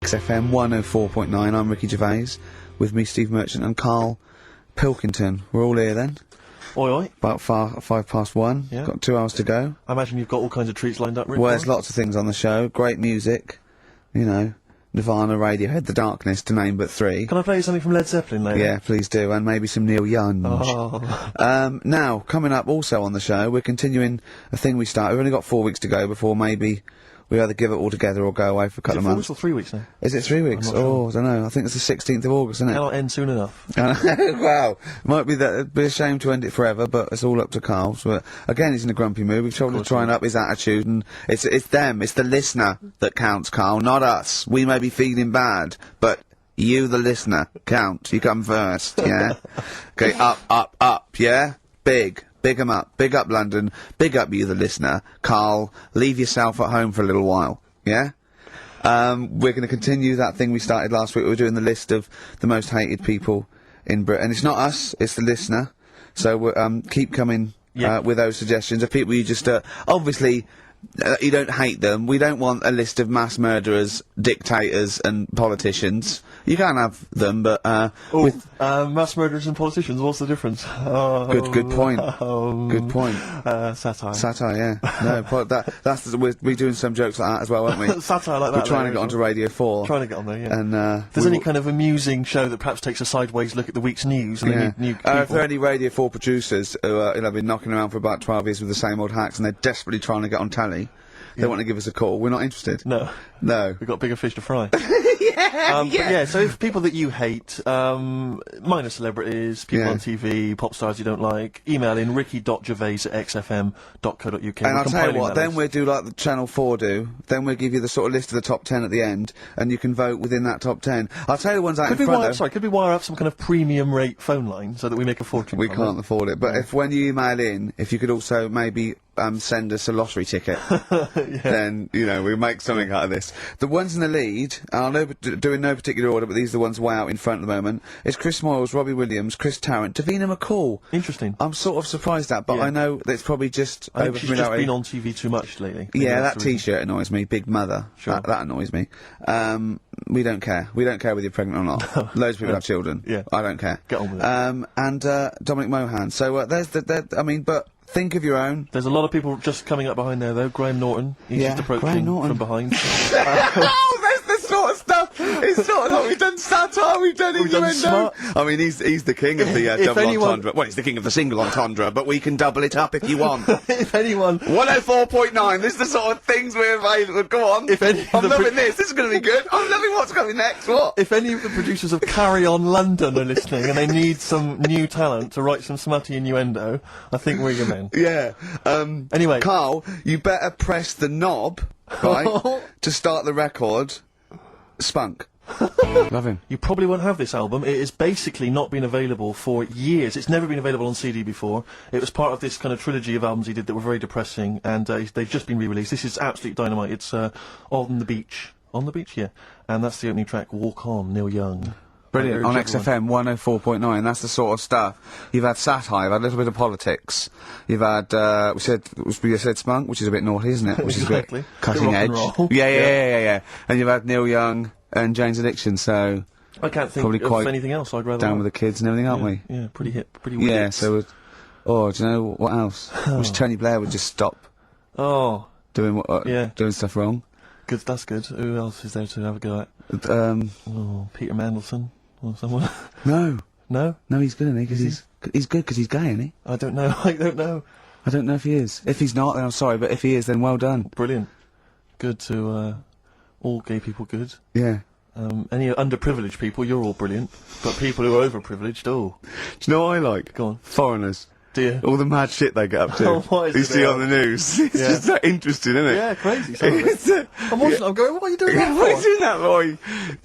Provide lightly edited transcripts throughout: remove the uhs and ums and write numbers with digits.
XFM 104.9. I'm Ricky Gervais, with me Steve Merchant and Karl Pilkington. We're all here then. Oi oi. About 1:05. Yeah. Got 2 hours to go. I imagine you've got all kinds of treats lined up, Rick. Well, there's lots of things on the show. Great music, you know, Nirvana, Radiohead, The Darkness, to name but 3. Can I play you something from Led Zeppelin later? Yeah, please do, and maybe some Neil Young. Oh. Now, coming up also on the show, we're continuing a thing we started. We've only got 4 weeks to go before maybe we either give it all together or go away for a couple of months. Is it 4 weeks or 3 weeks now? Is it 3 weeks? I'm not sure. I don't know. I think it's the 16th of August, isn't it? Cannot end soon enough. Wow. Might be that it'd be a shame to end it forever, but it's all up to Karl. So, again, he's in a grumpy mood. We've told him to try and up his attitude, and it's them, it's the listener that counts, Karl, not us. We may be feeling bad, but you, the listener, count. You come first, yeah? Okay, up, yeah? Big 'em up. Big up London. Big up you, the listener. Karl, leave yourself at home for a little while, yeah? We're going to continue that thing we started last week. We're doing the list of the most hated people in Britain. It's not us, it's the listener. So we're, keep coming with those suggestions of people you just, obviously, you don't hate them. We don't want a list of mass murderers, dictators and politicians. You can have them, but, mass murderers and politicians, what's the difference? Good point. Good point. Satire. Satire, yeah. No, that's we're doing some jokes like that as well, aren't we? Satire like that. We're trying to get onto Radio 4. Trying to get on there, yeah. And, if there's any kind of amusing show that perhaps takes a sideways look at the week's news, and they need new people. If there are any Radio 4 producers who have been knocking around for about 12 years with the same old hacks and they're desperately trying to get on telly, they want to give us a call. We're not interested. No. We've got bigger fish to fry. yeah. But yeah, so if people that you hate, minor celebrities, people on TV, pop stars you don't like, email in ricky.gervais@xfm.co.uk. And I'll tell you what, then we'll do like the Channel 4 do, then we'll give you the sort of list of the top 10 at the end, and you can vote within that top 10. I'll tell you the ones out in front could we wire up some kind of premium rate phone line so that we make a fortune? We can't afford it, but if when you email in, if you could also maybe send us a lottery ticket, then, you know, we'll make something out of this. The ones in the lead, I'll do in no particular order, but these are the ones way out in front at the moment, is Chris Moyles, Robbie Williams, Chris Tarrant, Davina McCall. Interesting. I'm sort of surprised at, but I know that it's probably just I think she's just been on TV too much lately. Yeah, that T-shirt annoys me, Big Mother. Sure. That annoys me. We don't care. We don't care whether you're pregnant or not. Loads of people have children. Yeah. I don't care. Get on with it. And Dominic Mohan. So there's I mean, but think of your own. There's a lot of people just coming up behind there, though. Graham Norton. He's just approaching from behind. Oh, that's the sort of stuff. It's sort of like we've done satire, we've done innuendo. I mean, he's the king of the double entendre. Well, he's the king of the single entendre, but we can double it up if you want. If anyone... 104.9, this is the sort of things we're available. Go on. I'm loving this. This is going to be good. I'm loving what's coming next. What? If any of the producers of Carry On London are listening and they need some new talent to write some smutty innuendo, I think we're your men. Yeah. Anyway. Karl, you better press the knob, right, to start the record. Spunk. Love him. You probably won't have this album. It has basically not been available for years. It's never been available on CD before. It was part of this kind of trilogy of albums he did that were very depressing, and they've just been re-released. This is absolute dynamite. It's On the Beach. On the Beach, yeah. And that's the opening track, Walk On, Neil Young. Brilliant. On XFM 104.9, that's the sort of stuff. You've had satire, you've had a little bit of politics, you've had, we said spunk, which is a bit naughty, isn't it? Which is a bit cutting edge. Yeah. And you've had Neil Young and Jane's Addiction, so... I can't think of anything else I'd rather down with the kids and everything, aren't we? Yeah, pretty hip, pretty weird. Yeah, so... do you know what else? Wish Tony Blair would just stop doing stuff wrong. Good, that's good. Who else is there to have a go at? Peter Mandelson or someone. No, he's good, isn't he? Because he's good because he's gay, isn't he? I don't know. I don't know if he is. If he's not, then I'm sorry, but if he is, then well done. Brilliant. Good to all gay people. Good. Yeah. Any underprivileged people, you're all brilliant. But people who are overprivileged, Do you know what I like? Go on. Foreigners. Dear. All the mad shit they get up to. What is you see on the news. It's just that interesting, isn't it? Yeah, crazy. I'm watching. I'm going. What are you doing that for? What are you doing that boy?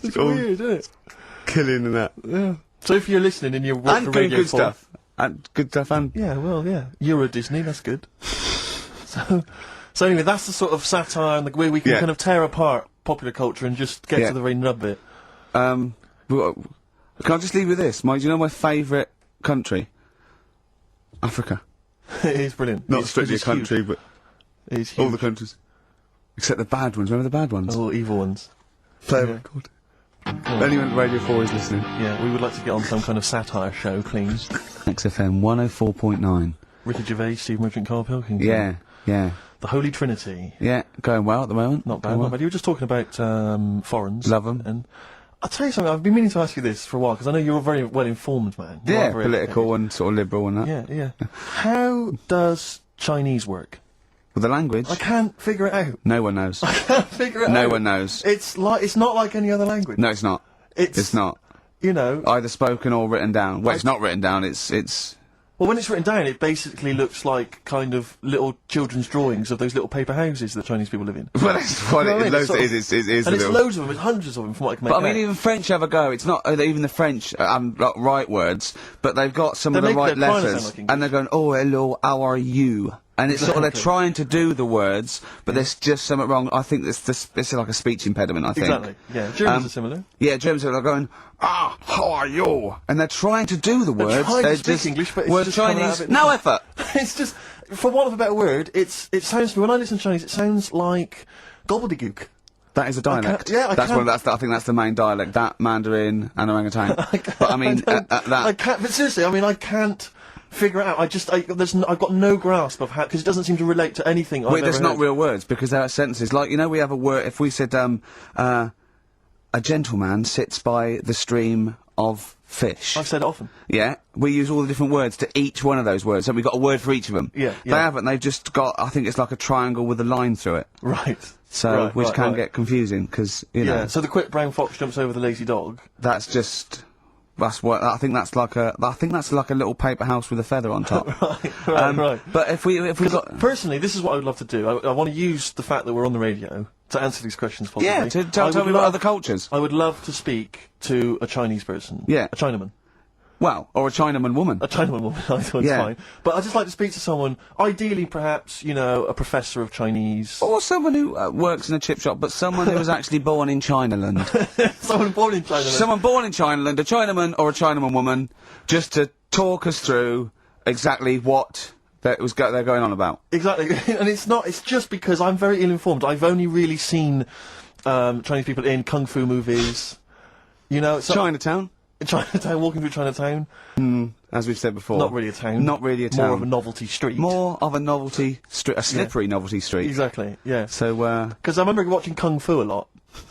It's weird, isn't it? Killing and that. Yeah. So if you're listening and you're working for Radio 4, stuff. And good stuff, and yeah, well, yeah, Euro Disney, that's good. So anyway, that's the sort of satire and the way we can kind of tear apart popular culture and just get to the very nub bit. Can I just leave with this? Do you know my favourite country? Africa. It is brilliant. Not strictly a country, huge. but it is huge. All the countries. Except the bad ones. Remember the bad ones? Oh, evil ones. Play a record. Anyone at Radio 4 is listening. Yeah, we would like to get on some kind of satire show, please. XFM 104.9. Ricky Gervais, Steve Merchant, Karl Pilkington. Yeah, yeah. The Holy Trinity. Yeah, going well at the moment. Not bad, Going not well. bad. You were just talking about foreigners. Love 'em. And I'll tell you something, I've been meaning to ask you this for a while, because I know you're a very well-informed man. You Yeah, are very political and sort of liberal and that. educated. Yeah. How does Chinese work? With the language, I can't figure it out. no one knows. I can't figure it out. No one knows. It's not like any other language. No, it's not. It's not. You know, Either spoken or written down. Well, it's not written down, it's... well, when it's written down, it basically looks like kind of little children's drawings of those little paper houses that Chinese people live in. Well, that's what You know what I mean? it It's sort of- is. And it's loads of them, it's hundreds of them from what I can make But I out. mean, even French have a go. It's not even the French got right words, but they've got some of the right they're trying to sound letters, like English. and they're going, "Oh, hello, how are you?" And it's sort of they're Exactly. trying to do the words, but there's just something wrong. I think it's like a speech impediment. I think. Exactly. Yeah, Germans are similar. Yeah, Germans are going, how are you? And they're trying to do the words. trying to They're speak just English, but it's word just coming out Chinese. of it. No effort. It's just, for want of a better word, it sounds to me, when I listen to Chinese, it sounds like gobbledygook. That is a dialect. I that's can't- I think that's the main dialect. That Mandarin and orangutan. But I mean, I can't, but seriously, I mean, I can't figure it out. I've got no grasp of how, because it doesn't seem to relate to anything I've Wait, ever there's not heard. real words because there are sentences. Like, you know, we have a word, if we said, a gentleman sits by the stream of fish. I've said it often. Yeah, we use all the different words to each one of those words, so we've got a word for each of them. Yeah, They yeah. haven't, they've just got, I think it's like a triangle with a line through it. Right. So, Right, which right, can right. get confusing, because, you Yeah, know, so the quick brown fox jumps over the lazy dog. that's just, that's what, I think that's like a little paper house with a feather on top. Right. But if we got... Personally, this is what I would love to do. I want to use the fact that we're on the radio to answer these questions possibly. Yeah, to tell I me would about love- other cultures. I would love to speak to a Chinese person. Yeah. A Chinaman. Well, or a Chinaman woman. A Chinaman woman, I thought Yeah. fine. But I'd just like to speak to someone, ideally perhaps, you know, a professor of Chinese. Or someone who works in a chip shop, but someone who was actually born in Chinaland. Someone born in China. Someone born in Chinaland, a Chinaman or a Chinaman woman, just to talk us through exactly what they're going on about. Exactly. And it's just because I'm very ill-informed. I've only really seen Chinese people in kung fu movies. You know, so Chinatown, Chinatown, walking through Chinatown. as we've said before. Not really a town. Not really a town. More of a novelty street. More of a novelty street, a slippery novelty street. Exactly, yeah. So, Because I remember watching Kung Fu a lot.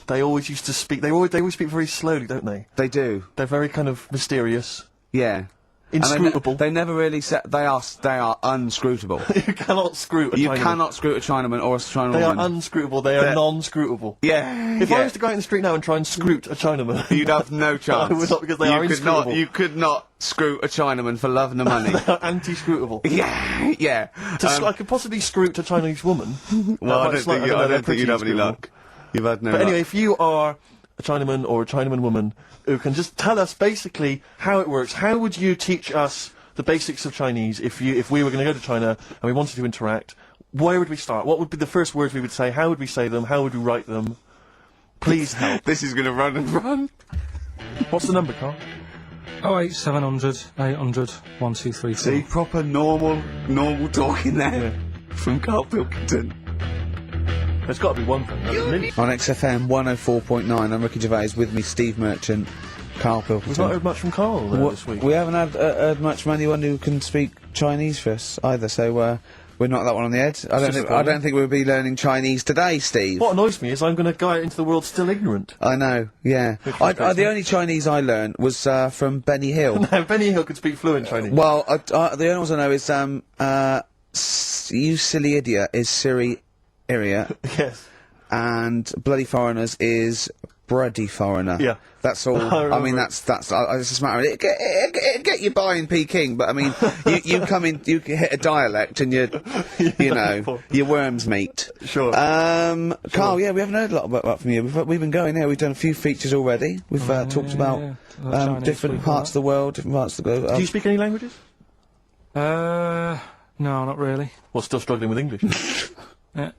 They always used to speak, they always speak very slowly, don't they? they do, They're very kind of mysterious, yeah. And inscrutable. they never really they are unscrutable. You cannot screw a You Chinaman. cannot screw a Chinaman or a Chinaman They are woman. unscrutable, they are They're- non-scrutable. Yeah. If yeah. I was to go out in the street now and try and scroot a Chinaman, You'd have no chance. I would not, because they you are could inscrutable. You could not screw a Chinaman for love nor money. They are anti-scrutable. yeah, yeah. I could possibly scroot a Chinese woman. Well, I But don't it's like- think, know, I they're don't think pretty you'd have any inscrutable. luck. You've had no But luck. anyway, if you are a Chinaman or a Chinaman woman who can just tell us basically how it works, how would you teach us the basics of Chinese if we were going to go to China and we wanted to interact? Where would we start? What would be the first words we would say? How would we say them? How would we write them? Please help. This is going to run and run. What's the number, Karl? 08700 800 1234. See, proper normal talking there from Karl Pilkington. There's got to be one thing. On XFM 104.9, I'm Ricky Gervais, with me Steve Merchant, Karl Pilkington. We've not heard much from Karl this week. We haven't heard much from anyone who can speak Chinese for us either, so we're not that one on the head. I don't think we'll be learning Chinese today, Steve. What annoys me is I'm going to go out into the world still ignorant. I know, yeah. The only Chinese I learned was from Benny Hill. Now, Benny Hill could speak fluent Chinese. Well, the only ones I know is you silly idiot is Siri Iria, Yes. and bloody foreigners is bloody foreigner. Yeah. That's all. I I mean, remember. it's just a matter. It get you by in Peking, but I mean, you come in, you hit a dialect, and you know, your worms meet. Sure. Carl, yeah, we haven't heard a lot about from you. We've been going here. We've done a few features already. We've talked about Chinese different people, parts of the world, different parts of the globe. Do you speak any languages? No, not really. Well, still struggling with English. Yeah.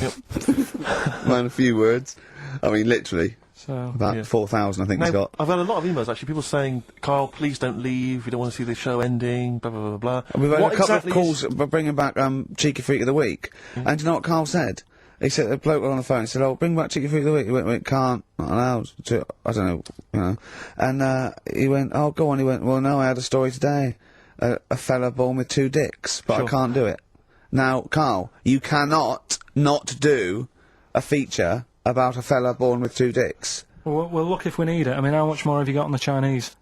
Yep. Man, a few words. I mean, literally. So About Yeah. 4,000, I think Now, he's got. I've had a lot of emails actually. People saying, "Karl, please don't leave. We don't want to see the show ending." Blah blah blah blah. We've had What a couple exactly of calls bringing back Cheeky Freak of the Week. And do you know what Carl said? He said, the bloke on the phone, he said, oh, bring back Cheeky Freak of the Week. He went, can't, not allowed. I don't know, you know. And, he went, oh, go on. He went, well, no, I had a story today. A fella born with 2 dicks, but Sure. I can't do it. Now, Karl, you cannot not do a feature about a fella born with 2 dicks. Well, we'll look if we need it. I mean, how much more have you got on the Chinese?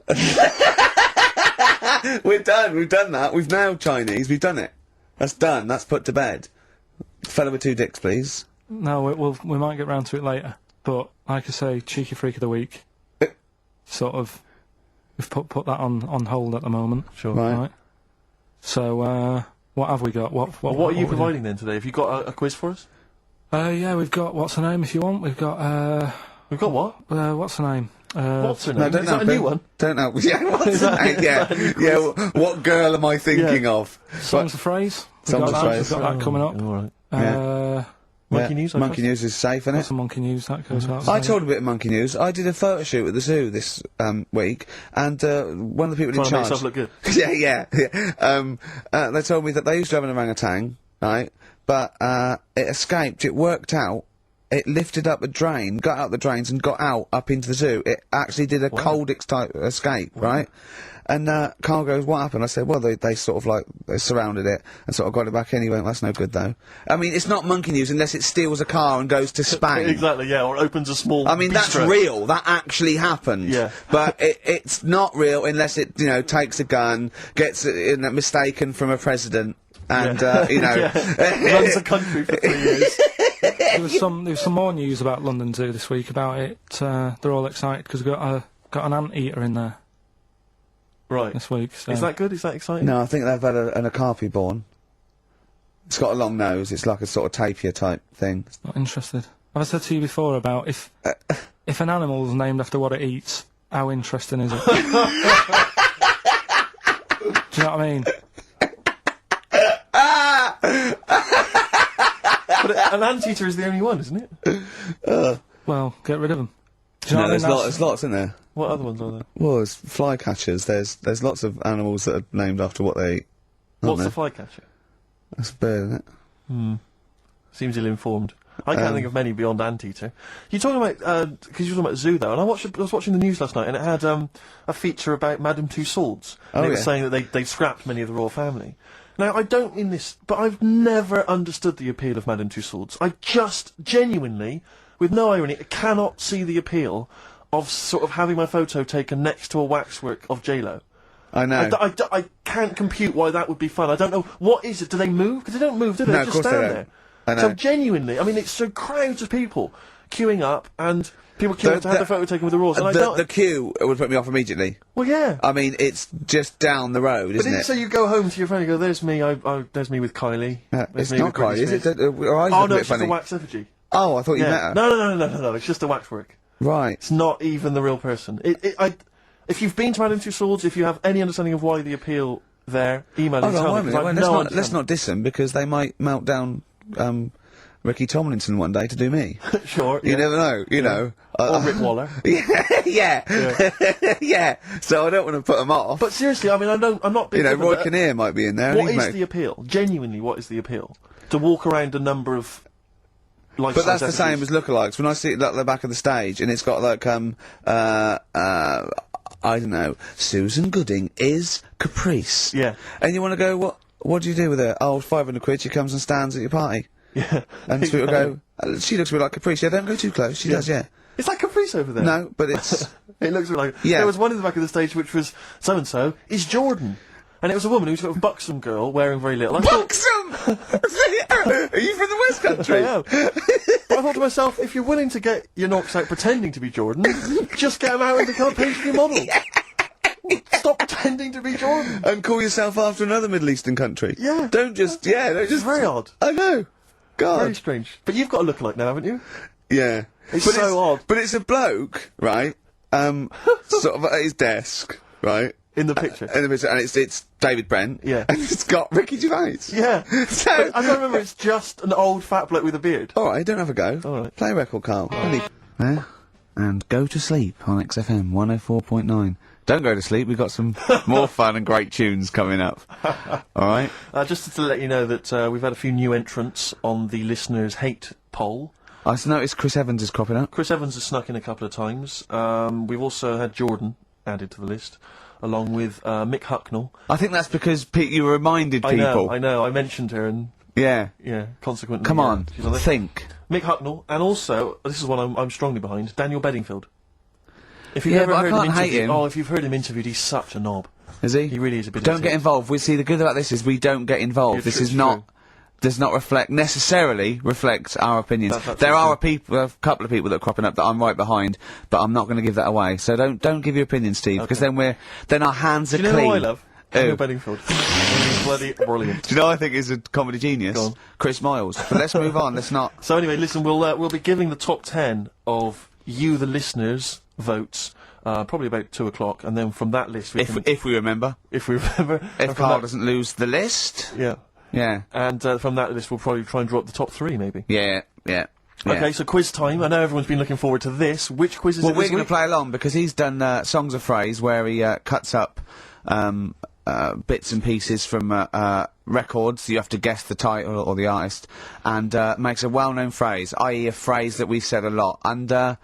We've done that. We've nailed Chinese, we've done it. That's done, that's put to bed. Fella with 2 dicks, please. No, we might get round to it later. But, like I say, Cheeky Freak of the Week. Sort of... We've put that on hold at the moment. Sure. Right. So, what have we got? What What are you providing then today? Have you got a quiz for us? Yeah, we've got, what's her name if you want? We've got, We've got what? what's her name? What's her name? No, don't Is know. that a new one? Don't know. Yeah, what's her name? Yeah. What girl am I thinking of? Songs of Phrase. Songs of Phrase. We've got that coming up. All right. Monkey News, I Monkey News is safe, isn't it? Some monkey news, that goes without I saying. told a bit of Monkey News. I did a photo shoot at the zoo this week, and one of the people in Trying to make charge. yourself look good. yeah. They told me that they used to have an orangutan, right? But it escaped. It worked out. It lifted up a drain, got out the drains, and got out up into the zoo. It actually did a Coldix type escape, right? And Karl goes, what happened? I said, well, they sort of like, they surrounded it and sort of got it back in. He went, that's no good though. I mean, it's not Monkey News unless it steals a car and goes to Spain. Exactly, yeah, or opens a small I mean, that's bistro. real. That actually happened. Yeah. But it's not real unless it, you know, takes a gun, gets mistaken from a president, and, you know... Runs the country for 3 years. There was some more news about London Zoo this week about it. They're all excited because we've got an anteater in there Right. this week. So. Is that good? Is that exciting? No, I think they've had an okapi born. It's got a long nose. It's like a sort of tapir type thing. Not interested. Have I said to you before about if an animal's named after what it eats, how interesting is it? Do you know what I mean? But an anteater is the only one, isn't it? Well, get rid of them. Do you know No, what I mean? there's lots in there. What other ones are there? Well, there's flycatchers. There's lots of animals that are named after what they eat. aren't What's the there? flycatcher? That's a bird, isn't it? Seems ill-informed. I can't think of many beyond anteater. You're talking about, because you were talking about zoo though, and I was watching the news last night, and it had a feature about Madame Tussauds. And Oh, it was yeah. saying that they scrapped many of the royal family. Now, I don't mean this, but I've never understood the appeal of Madame Tussauds. I just, genuinely, with no irony, cannot see the appeal of sort of having my photo taken next to a waxwork of J-Lo. I know. I can't compute why that would be fun. I don't know. What is it? Do they move? Because they don't move, do they? No, They of just course they stand don't. there. I know. So genuinely, I mean, it's so crowds of people queuing up and people queuing to have their photo taken with the royals. And I don't... the queue would put me off immediately. Well, yeah. I mean, it's just down the road, But isn't then, it? so you go home to your friend and go, there's me, there's me with Kylie. It's There's me not with Britney quite, is it? Spears. Her eyes Oh, look no, a bit it's just a funny. wax effigy. Oh, I thought you met Yeah. her. No, it's just a waxwork. Right. It's not even the real person. If you've been to Madame Tussauds, if you have any understanding of why the appeal there, email and Hold tell on, me, wait a 'cause I minute. have no Let's understanding. not diss them because they might melt down Ricky Tomlinson one day to do me. Sure, You yeah. never know, you know. Or Rick Waller. yeah. So I don't want to put them off. But seriously, I mean, I'm not being you know, flippant, Roy but Kinnear might be in there. what and he'd is make- the appeal? Genuinely, what is the appeal? To walk around a number of life But that's the same as lookalikes. When I see it at the back of the stage and it's got like I don't know, Susan Gooding is Caprice. Yeah. And you want to go, what do you do with her? Oh, 500 quid, she comes and stands at your party. Yeah. And people go, she looks a bit like Caprice. Yeah, don't go too close. She does, yeah. It's like Caprice over there. No, but it's... It looks like... Yeah. There was one in the back of the stage which was so-and-so is Jordan. And it was a woman who was sort of a buxom girl wearing very little. I thought, Buxom! Are you from the West Country? I am. But I thought to myself, if you're willing to get your knocks out pretending to be Jordan, just get them out and become a pastry model. Stop pretending to be Jordan. And call yourself after another Middle Eastern country. Yeah. Don't just... Yeah, don't It's just... very odd. I know. God. Very strange. But you've got a lookalike now, haven't you? Yeah. It's But so odd. But it's a bloke, right? Sort of at his desk, right? In the picture. In the picture, and it's David Brent. Yeah. And it's got Ricky Gervais. Yeah. So... But I don't remember, it's just an old fat bloke with a beard. Alright, don't have a go. All right. Play a record, Karl. There. And go to sleep on XFM 104.9. Don't go to sleep. We've got some more fun and great tunes coming up. All right. Just to let you know that we've had a few new entrants on the listeners' hate poll. I just noticed Chris Evans is cropping up. Chris Evans has snuck in a couple of times. We've also had Jordan added to the list, along with Mick Hucknall. I think that's because you reminded people. I know. I mentioned her, and yeah, consequently. Come on, she's on think. Mick Hucknall, and also this is one I'm strongly behind. Daniel Bedingfield. If you've ever but I heard can't him hate interviewed, him. oh, if you've heard him interviewed, he's such a knob. Is he? He really is a bit. Don't get involved. We see the good about this is we don't get involved. It's This true, is it's not. true. Does not reflect our opinions. That's There are absolutely a couple of people that are cropping up that I'm right behind, but I'm not going to give that away. So don't give your opinion, Steve, because then our hands are Do you clean. know who I love? Daniel Who? Bedingfield. He's bloody brilliant. Do you know who I think is a comedy genius? Go on. Chris Miles. But let's move on. Let's not. So anyway, listen, we'll be giving the top 10 of you, the listeners, votes. Probably about 2 o'clock, and then from that list, If we remember. if we remember, If Karl doesn't lose the list. yeah, Yeah. and from that list, we'll probably try and draw up the top 3, maybe. Yeah. Okay, so quiz time. I know everyone's been looking forward to this. Which quiz is Well, it we're this going to week? play along because he's done Songs of Phrase where he cuts up bits and pieces from records. You have to guess the title or the artist, and makes a well-known phrase, i.e. a phrase that we've said a lot. And the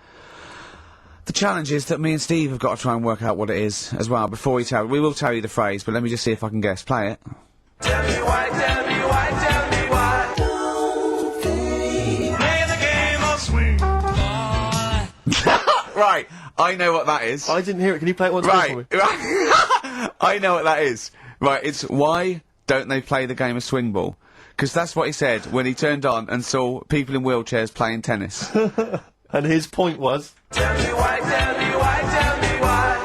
challenge is that me and Steve have got to try and work out what it is as well before we will tell you the phrase, but let me just see if I can guess. Play it. Tell me why, tell me why, tell me why. Play the game of swing. Right, I know what that is. I didn't hear it. Can you play it once more for me? Right, I know what that is. Right, it's why don't they play the game of swing ball? Because that's what he said when he turned on and saw people in wheelchairs playing tennis. And his point was, Tell me why, tell me why, tell me why.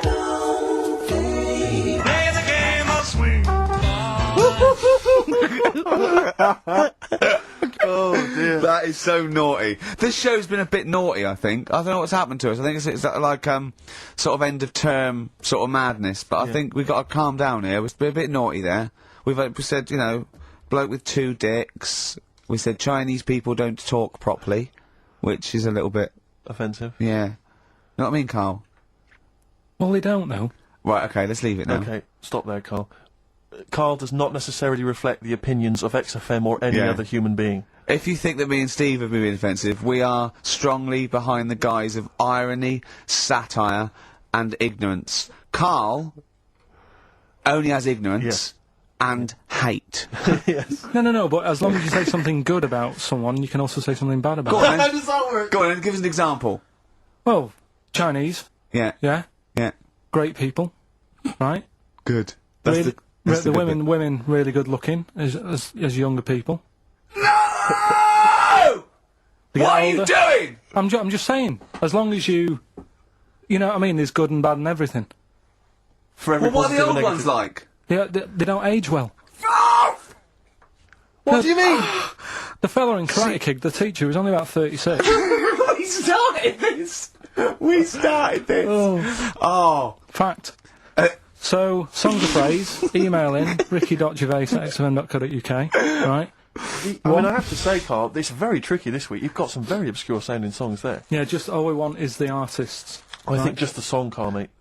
Play the game of swing. oh dear. That is so naughty. This show's been a bit naughty, I think. I don't know what's happened to us. I think it's like sort of end of term sort of madness. But I think we've got to calm down here. We've been a bit naughty there. We said, bloke with 2 dicks. We said Chinese people don't talk properly, which is a little bit Offensive. yeah. Know what I mean, Karl? Well, they don't know. Right. Okay. Let's leave it now. Okay, stop there, Karl. Karl does not necessarily reflect the opinions of XFM or any Yeah. other human being. If you think that me and Steve have been being offensive, we are strongly behind the guise of irony, satire, and ignorance. Karl only has ignorance and hate. Yes. No, but as long as you say something good about someone, you can also say something bad about Go them. on, How then. does that work? Go on, then, give us an example. Well, Chinese, Yeah. yeah, Yeah. great people, right? Good. Really, that's the good bit. women really good looking as younger people. No! They get What are you older. doing? I'm just saying, as long as you know what I mean, there's good and bad and everything. For every Well, what are the positive old and ones negative. like? They don't age well. What do you mean? The fella in Karate Kid, the teacher, was only about 36. We started this. We started this. Oh. Fact. So, songs of phrase, email in, ricky.gervais@xfm.co.uk, right? I mean, I have to say, Karl, it's very tricky this week. You've got some very obscure sounding songs there. Yeah, just all we want is the artists. I think just the song, Karl, mate.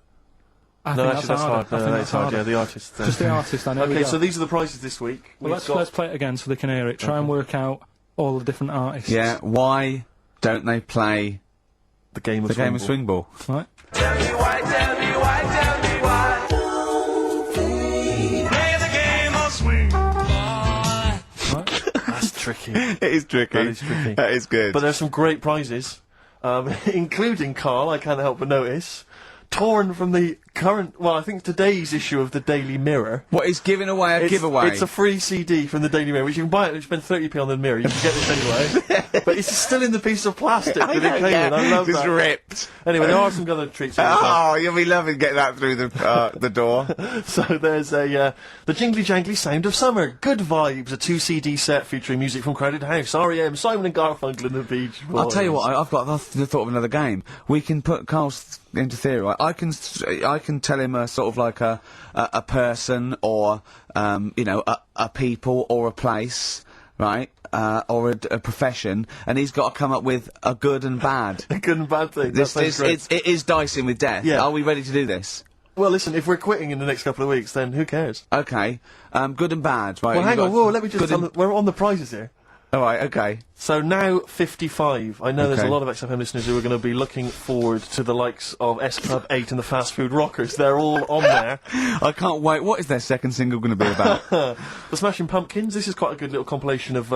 I No, think actually, that's harder. hard. I No, think that's hard. harder. Yeah, the artist. Just the artist, I know. Okay, so these are the prizes this week. Well, let's play it again so they can hear it. Try and work out all the different artists. Yeah, why don't they play the game of the game of swing swing ball? Right? Tell me why, tell me why, tell me why. Play the game of swing. Right? ball. That's tricky. It is tricky. That is tricky. That is good. But there's some great prizes, including, Karl, I can't help but notice, torn from the current, well, I think today's issue of the Daily Mirror. what is giving away a giveaway? It's a free CD from the Daily Mirror, which you can buy it, you spend 30p on the Mirror, you can get this anyway. But it's still in the piece of plastic that it came in, I love just that. ripped. Anyway, there are some other treats in as well. Oh, you'll be loving getting that through the door. So there's the Jingly Jangly Sound of Summer, Good Vibes, a 2 CD set featuring music from Crowded House, R.E.M., Simon and Garfunkel and the Beach Boys. I'll tell you what, I've got the thought of another game. We can put Karl's into theory, right? I can tell him a sort of like a person or a people or a place, right? Or a profession, and he's got to come up with a good and bad. A good and bad thing. This that sounds great. it is dicing with death. Yeah. Are we ready to do this? Well, listen, if we're quitting in the next couple of weeks, then who cares? Okay. Good and bad, right? Well, hang you on, got- whoa, let me just good tell and- we're on the prizes here. All right, okay. So now 55. I know there's Okay. a lot of XFM listeners who are going to be looking forward to the likes of S Club 8 and the Fast Food Rockers. They're all on there. I can't wait. What is their second single going to be about? The Smashing Pumpkins. This is quite a good little compilation of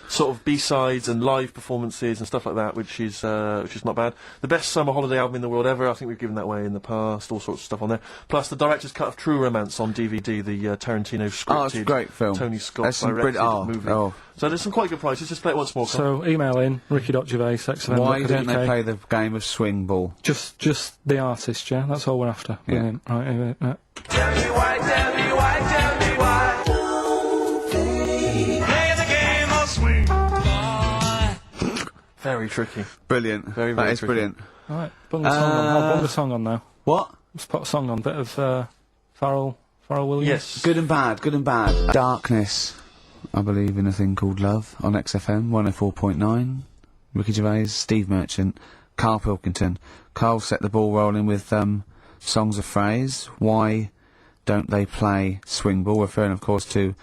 sort of B-sides and live performances and stuff like that, which is not bad. The best summer holiday album in the world ever. I think we've given that away in the past. All sorts of stuff on there. Plus the director's cut of True Romance on DVD. The Tarantino scripted. Oh, it's a great film. Tony Scott That's some directed brilliant- movie. oh. So there's some quite good prizes. Just play it once more. Carl. So email in ricky.gervais, XFM. Why don't they play the game of swing ball? Just the artist, yeah? That's all we're after. Yeah. Brilliant. Right, Tell me why, tell me why, tell me why. Play the game of swing, boy. Very tricky. Brilliant. Very, That very is tricky. brilliant. Right, bung the song on. I'll bung the song on now. What? Let's put a song on. Bit of Pharrell Williams. Yes. Good and bad, good and bad. Darkness. I believe in a thing called love on XFM 104.9. Ricky Gervais, Steve Merchant, Karl Pilkington. Karl set the ball rolling with songs of phrase. Why don't they play swing ball? Referring, of course, to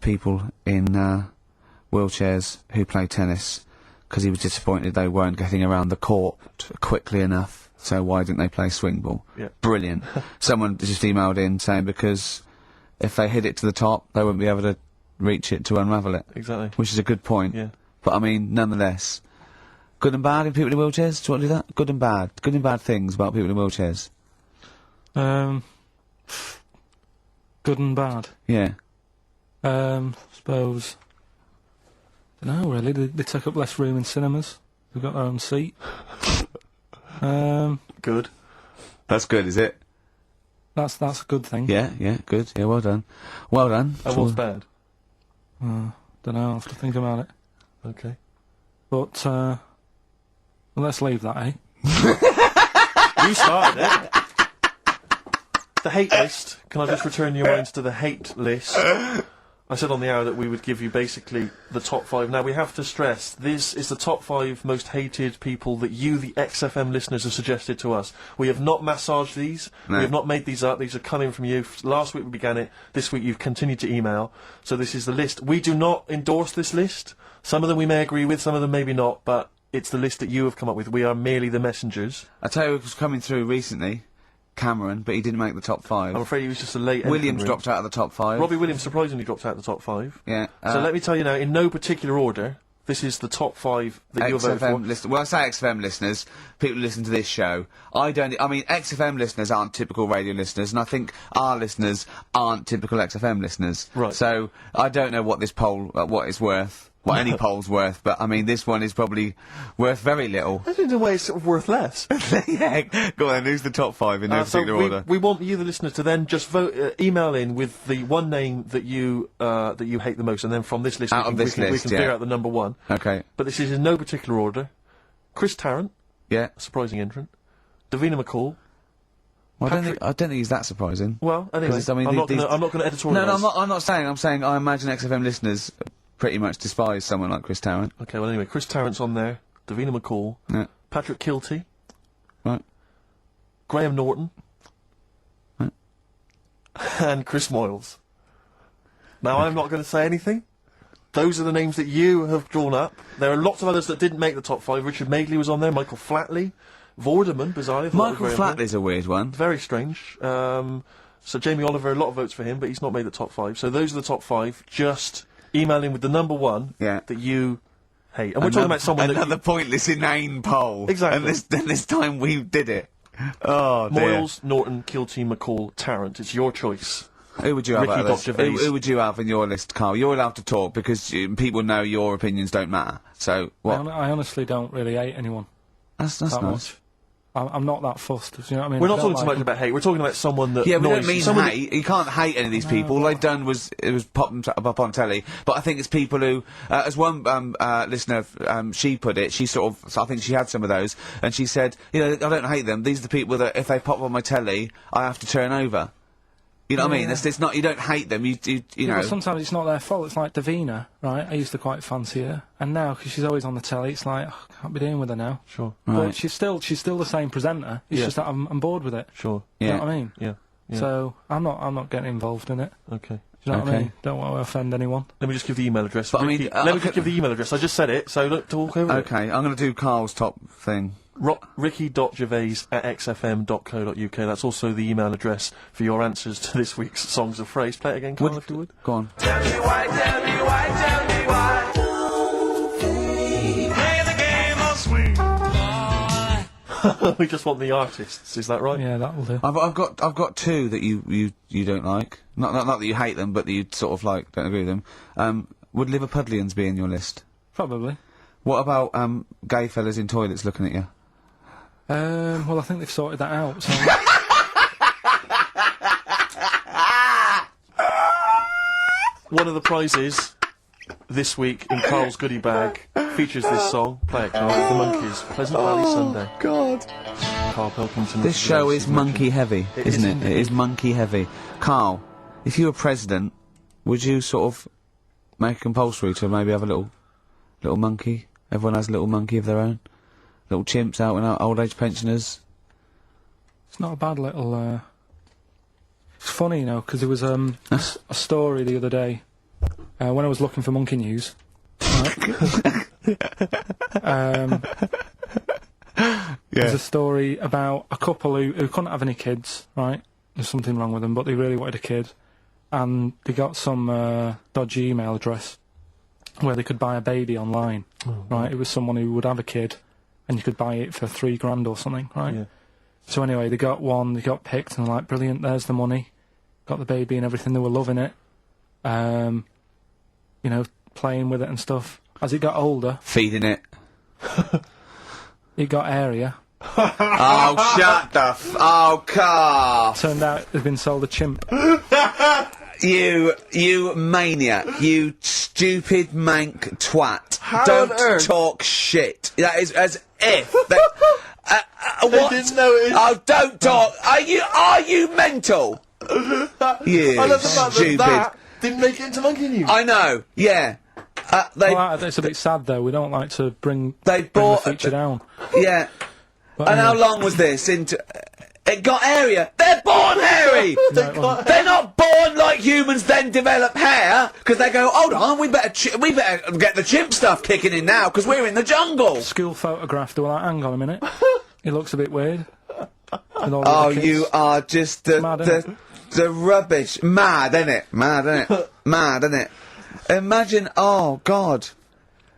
people in wheelchairs who play tennis, because he was disappointed they weren't getting around the court quickly enough. So why didn't they play swing ball? Yeah. Brilliant. Someone just emailed in saying because if they hit it to the top, they wouldn't be able to reach it to unravel it. Exactly. Which is a good point. Yeah. But I mean, nonetheless, good and bad in people in wheelchairs. Do you want to do that? Good and bad things about people in wheelchairs. Good and bad. Yeah. Suppose. Don't know really. They take up less room in cinemas. They've got their own seat. Good. That's good, is it? That's a good thing. Yeah, good. Yeah, well done. Well done. And what's bad? Don't know. I'll have to think about it. Okay. But well, let's leave that, eh? You started it. The hate list. Can I just return your minds to the hate list? I said on the hour that we would give you basically the top 5. Now, we have to stress, this is the top 5 most hated people that you, the XFM listeners, have suggested to us. We have not massaged these. No. We have not made these up. These are coming from you. Last week we began it. This week you've continued to email. So this is the list. We do not endorse this list. Some of them we may agree with, some of them maybe not, but it's the list that you have come up with. We are merely the messengers. I tell you who was coming through recently, Cameron, but he didn't make the top 5. I'm afraid he was just a late Williams entrant, dropped out of the top 5. Robbie Williams surprisingly dropped out of the top 5. Yeah. So let me tell you now, in no particular order, this is the top 5 that you're voting for. XFM listeners. Well, I say XFM listeners, people who listen to this show. I mean, XFM listeners aren't typical radio listeners, and I think our listeners aren't typical XFM listeners. Right. So, I don't know what this poll, what it's worth. What any poll's worth, but I mean, this one is probably worth very little. I think in a way it's sort of worth less. Yeah, go on then, who's the top 5 in no particular order? we want you, the listener, to then just vote, email in with the one name that you hate the most, and then from this list Out of this we list, can yeah. figure out the number 1. Okay, But this is in no particular order. Chris Tarrant, yeah. a surprising entrant. Davina McCall. Well, I don't think he's that surprising. Well, anyway, 'Cause, I mean, I'm not these- going to editorialise. No, I'm not saying. I'm saying I imagine XFM listeners pretty much despise someone like Chris Tarrant. Okay, well anyway, Chris Tarrant's on there. Davina McCall. Yeah. Patrick Kilty. Right. Graham Norton. Right. And Chris Moyles. Now, I'm not going to say anything. Those are the names that you have drawn up. There are lots of others that didn't make the top 5. Richard Madeley was on there. Michael Flatley. Vorderman, bizarrely. I thought Michael that was very Flatley's a weird one. very strange. So Jamie Oliver, a lot of votes for him, but he's not made the top 5. So those are the top 5. Just email in with the number 1 Yeah. that you hate. And we're talking about someone that another pointless, inane poll. Exactly. And this time we did it. Oh dear. Moyles, Norton, Kilty, McCall, Tarrant. It's your choice. Who would you have Ricky out of this? Gervais. Who would you have in your list, Carl? You're allowed to talk because people know your opinions don't matter. So what? I honestly don't really hate anyone That's that nice. much. I'm not that fussed. You know what I mean? We're I not don't talking so like much about hate. We're talking about someone that Yeah, we annoys don't mean someone hate. You can't hate any of these people. All they've done was pop them up on telly. But I think it's people who, as one listener, she put it. She sort of, I think she had some of those, and she said, you know, I don't hate them. These are the people that if they pop on my telly, I have to turn over. You know what I mean? It's not. You don't hate them. You know. But sometimes it's not their fault. It's like Davina, right? I used to quite fancy her, and now because she's always on the telly, it's like I can't be dealing with her now. Sure. Right. But she's still the same presenter. It's Yeah. just that I'm bored with it. Sure. You Yeah. know what I mean? Yeah. Yeah. So I'm not getting involved in it. Okay. Do you know what I Okay. mean? Don't want to offend anyone. Let me just give the email address. But I mean, Ricky, let me okay. just give the email address. I just said it, so don't talk over it. Okay, I'm going to do Carl's top thing. Ricky.gervais@xfm.co.uk. That's also the email address for your answers to this week's Songs of Phrase. Play it again, Karl, if you would. Go on. Tell me why, tell me why, tell me why. Play the game of sweet. We just want the artists, is that right? Yeah, that'll do. I've got two that you don't like. Not that you hate them, but that you sort of like don't agree with them. Would Liverpudlians be in your list? Probably. What about gay fellas in toilets looking at you? Well, I think they've sorted that out. So One of the prizes this week in Karl's goodie bag features this song. Play it, Karl. The Monkeys. Pleasant Valley Sunday. God. Karl Pilkington. This show is monkey heavy, It isn't is it? indeed. It is monkey heavy. Karl, if you were president, would you sort of make it compulsory to maybe have a little monkey? Everyone has a little monkey of their own. Little chimps out and out, old age pensioners. it's not a bad little. It's funny, you know, because there was a story the other day when I was looking for monkey news. Right? There's a story about a couple who couldn't have any kids, right? There's something wrong with them, but they really wanted a kid, and they got some dodgy email address where they could buy a baby online, right? It was someone who would have a kid, and you could buy it for $3,000 or something, right? Yeah. So anyway, they got one, they got picked, and they're like, brilliant, there's the money. Got the baby and everything, they were loving it. You know, playing with it and stuff. As it got older, Feeding it. it got area. Oh, shut the oh, Karl! Turned out they'd been sold a chimp. You maniac. You stupid mank twat. How Don't on earth? talk shit. That is as if... what? didn't know it. Oh, don't talk. Are you mental? You I love the fact stupid. that didn't make it into monkey news. I know, yeah. They, Well, it's a bit sad though. We don't like to bring They the bought... feature down. Yeah. But And how anyway, long was this? Into... It got hairy. They're born hairy! no, it wasn't. They're not born like humans, then develop hair, because they go, hold on, we better get the chimp stuff kicking in now, because we're in the jungle. School photograph. They were like, hang on a minute. It looks a bit weird. With all the Oh, other kids. you are just Mad, innit? the rubbish. Mad, innit? Mad, innit? Mad, innit? Imagine, oh, God.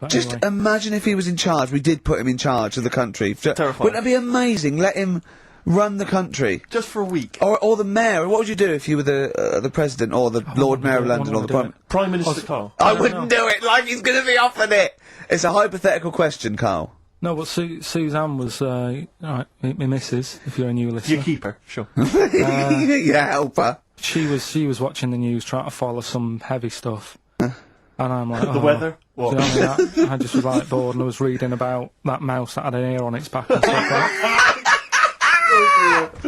But Just anyway. imagine if he was in charge. We did put him in charge of the country. Terrifying. Wouldn't it be amazing? Let him run the country. Just for a week. Or the mayor. What would you do if you were the president or the Lord Mayor of what London or would the I do? Prime... Prime Minister Karl. I don't wouldn't know. do it like he's going to be offered it. It's a hypothetical question, Karl. No, but Suzanne was, alright, my missus, if you're a new listener. Your keeper, sure. Yeah, help her. She was watching the news, trying to follow some heavy stuff. And I'm like, The weather? What? Do you know what I mean? I just was like bored and I was reading about that mouse that had an ear on its back and stuff like that.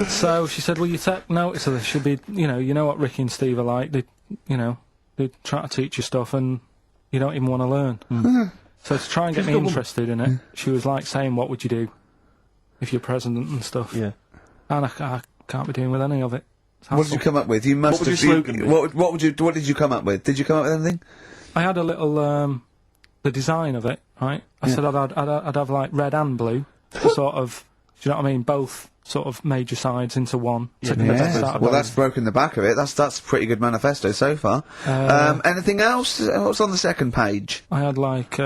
So she said, will you take notice of this? She'll be, you know what Ricky and Steve are like. They try to teach you stuff and you don't even want to learn. So to try and get me interested in it, she was like saying, what would you do if you're president and stuff? Yeah. And I can't be doing with any of it. It's What did you hassle. come up with? You must What would have. your slogan be? What did you come up with? Did you come up with anything? I had a little, the design of it, right? I said I'd have like red and blue, to sort of, do you know what I mean? Both sort of major sides into one. Yeah. to make it start Well, going. that's broken the back of it. That's a pretty good manifesto so far. Anything else? What's on the second page? I had like,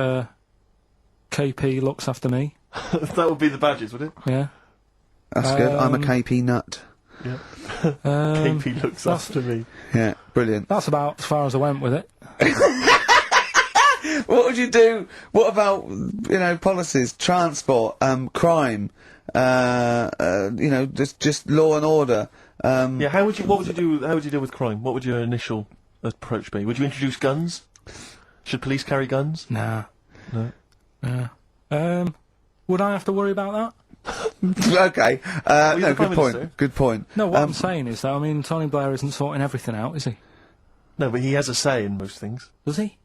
KP looks after me, That would be the badges, would it? yeah. That's good. I'm a KP nut. Yeah. Um, KP looks that's- after me. Yeah, brilliant. That's about as far as I went with it. What would you do? What about policies, transport, crime? Just law and order. Yeah, how would you deal with crime? What would your initial approach be? Would you introduce guns? Should police carry guns? Nah. No. Yeah. Would I have to worry about that? Okay. Well, No, the Prime good point. Minister. Good point. No, what I'm saying is, though, I mean, Tony Blair isn't sorting everything out, is he? No, but he has a say in most things. Does he?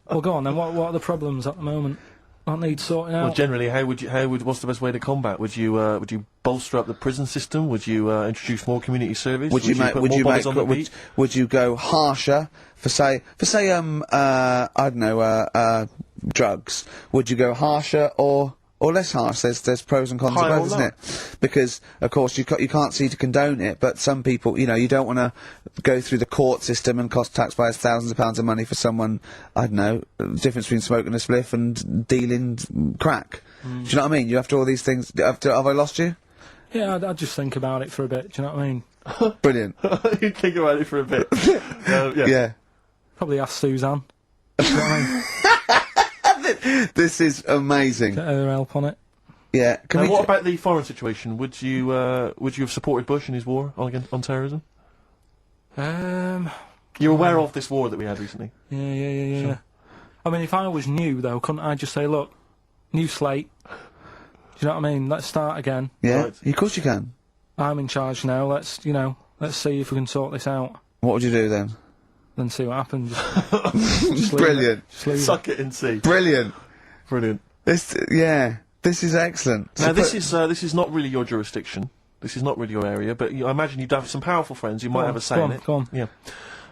Well, go on then. What are the problems at the moment? That need sorting out. Well, generally, what's the best way to combat? Would you bolster up the prison system? Would you introduce more community service? Would you put more bodies on the beat? would you go harsher for say I don't know drugs? Would you go harsher or less harsh? There's pros and cons of Higher or both, isn't lower? it? Because of course you can't see to condone it, but some people, you know, you don't want to go through the court system and cost taxpayers thousands of pounds of money for someone, I don't know, the difference between smoking a spliff and dealing crack. Do you know what I mean? You have to all these things. Have I lost you? Yeah, I'd just think about it for a bit. Do you know what I mean? Brilliant. You think about it for a bit. Yeah. Yeah. Probably ask Suzanne. Do you know what I mean? This is amazing. Get her help on it. Yeah. Can Now, we what about the foreign situation? Would you have supported Bush in his war on terrorism? You're aware of this war that we had recently? Yeah. Sure. I mean, if I was new, though, couldn't I just say, look, new slate. Do you know what I mean? Let's start again. Yeah. Right. Of course you can. I'm in charge now. Let's see if we can sort this out. What would you do then? Then see what happens. Just leave Brilliant. it. Just leave Suck it and see. Brilliant. Brilliant. This is excellent. Now, So this is not really your jurisdiction. This is not really your area, but I imagine you'd have some powerful friends who might have a say in it. Go on. Yeah.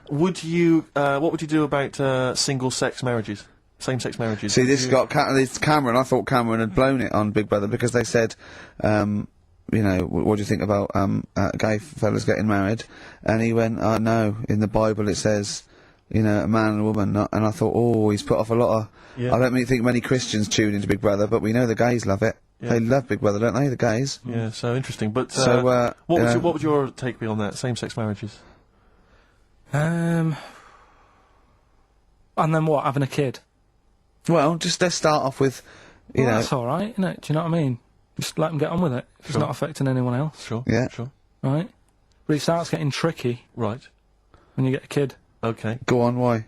Would you? What would you do about single-sex marriages, same-sex marriages? See, this got this Cameron. I thought Cameron had blown it on Big Brother because they said, you know, what do you think about gay fellas getting married? And he went, no, in the Bible it says, you know, a man and a woman. Not, and I thought, oh, he's put off a lot of. Yeah. I don't think many Christians tune into Big Brother, but we know the gays love it. Yeah. They love Big Brother, don't they? The gays. Yeah, so interesting. But So, what would your take be on that? Same-sex marriages. And then what? Having a kid? Well, just let's start off with, you Well, know, that's all right, isn't it? Do you know what I mean? Just let them get on with it. If It's Sure. not affecting anyone else, Sure. Yeah. Sure. right? But it starts getting tricky Right. when you get a kid. Okay. go on, why?